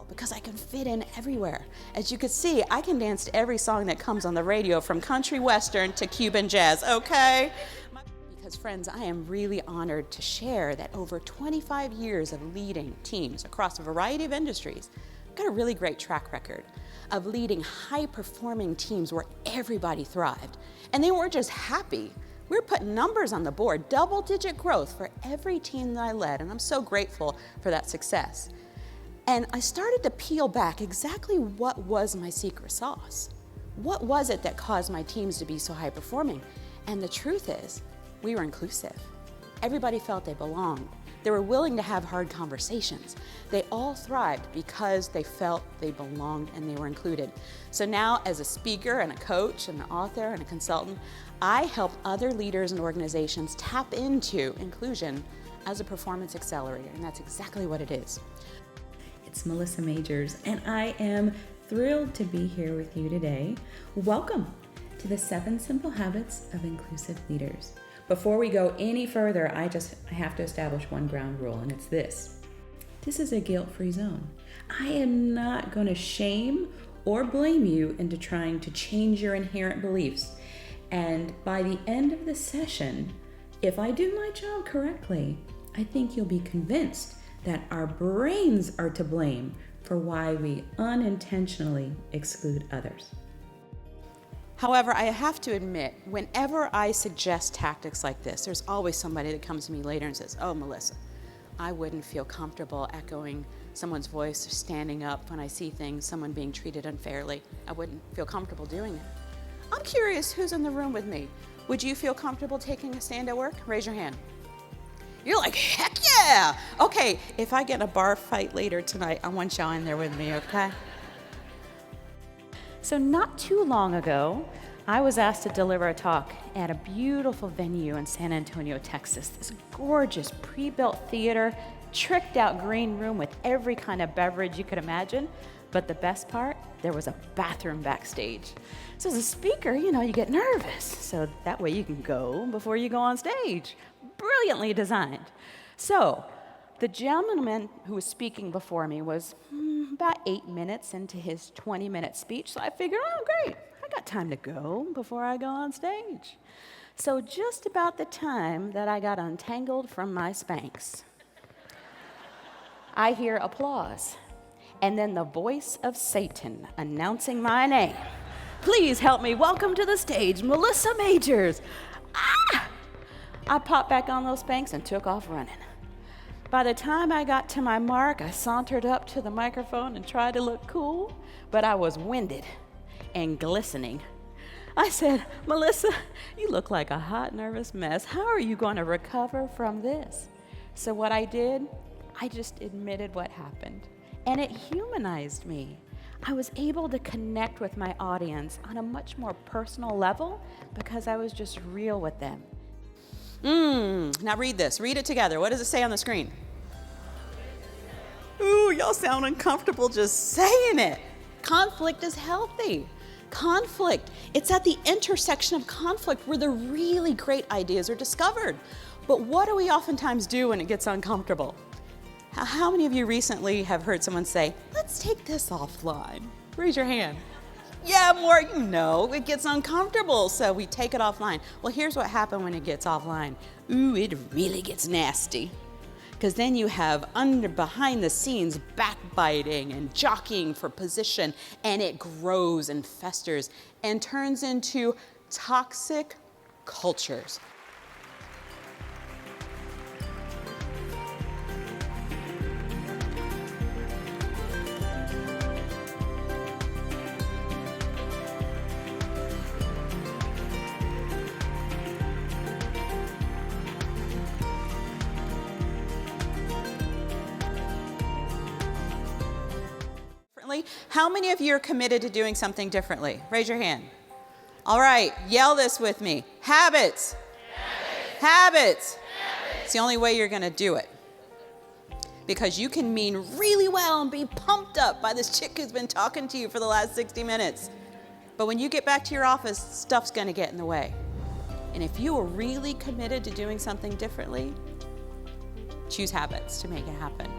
because I can fit in everywhere. As you can see, I can dance to every song that comes on the radio, from country western to Cuban jazz, okay? Because friends, I am really honored to share that over 25 years of leading teams across a variety of industries, I've got a really great track record of leading high-performing teams where everybody thrived. And they weren't just happy. We're putting numbers on the board, double-digit growth for every team that I led, and I'm so grateful for that success. And I started to peel back exactly what was my secret sauce. What was it that caused my teams to be so high-performing? And the truth is, we were inclusive. Everybody felt they belonged. They were willing to have hard conversations. They all thrived because they felt they belonged and they were included. So now, as a speaker and a coach and an author and a consultant, I help other leaders and organizations tap into inclusion as a performance accelerator, and that's exactly what it is. It's Melissa Majors, and I am thrilled to be here with you today. Welcome to the 7 Simple Habits of Inclusive Leaders. Before we go any further, I have to establish one ground rule, and it's this. This is a guilt-free zone. I am not going to shame or blame you into trying to change your inherent beliefs. And by the end of the session, if I do my job correctly, I think you'll be convinced that our brains are to blame for why we unintentionally exclude others. However, I have to admit, whenever I suggest tactics like this, there's always somebody that comes to me later and says, "Oh, Melissa, I wouldn't feel comfortable echoing someone's voice or standing up when I see someone being treated unfairly. I wouldn't feel comfortable doing it." I'm curious who's in the room with me. Would you feel comfortable taking a stand at work? Raise your hand. You're like, heck yeah! Okay, if I get in a bar fight later tonight, I want y'all in there with me, okay? So not too long ago, I was asked to deliver a talk at a beautiful venue in San Antonio, Texas. This gorgeous pre-built theater, tricked out green room with every kind of beverage you could imagine. But the best part, there was a bathroom backstage. So as a speaker, you get nervous. So that way you can go before you go on stage. Brilliantly designed. So the gentleman who was speaking before me was about 8 minutes into his 20-minute speech. So I figured, oh, great, I got time to go before I go on stage. So just about the time that I got untangled from my Spanx, I hear applause. And then the voice of Satan announcing my name. "Please help me welcome to the stage, Melissa Majors." I popped back on those Spanx and took off running. By the time I got to my mark, I sauntered up to the microphone and tried to look cool, but I was winded and glistening. I said, "Melissa, you look like a hot, nervous mess. How are you going to recover from this?" So what I did, I just admitted what happened. And it humanized me. I was able to connect with my audience on a much more personal level because I was just real with them. Now read this. Read it together. What does it say on the screen? Ooh, y'all sound uncomfortable just saying it. Conflict is healthy. Conflict. It's at the intersection of conflict where the really great ideas are discovered. But what do we oftentimes do when it gets uncomfortable? How many of you recently have heard someone say, "Let's take this offline"? Raise your hand. Yeah, more, it gets uncomfortable, so we take it offline. Well, here's what happens when it gets offline. Ooh, it really gets nasty. Because then you have behind the scenes backbiting and jockeying for position, and it grows and festers and turns into toxic cultures. How many of you are committed to doing something differently? Raise your hand. All right, yell this with me. Habits. Habits. Habits. It's the only way you're going to do it. Because you can mean really well and be pumped up by this chick who's been talking to you for the last 60 minutes. But when you get back to your office, stuff's going to get in the way. And if you are really committed to doing something differently, choose habits to make it happen.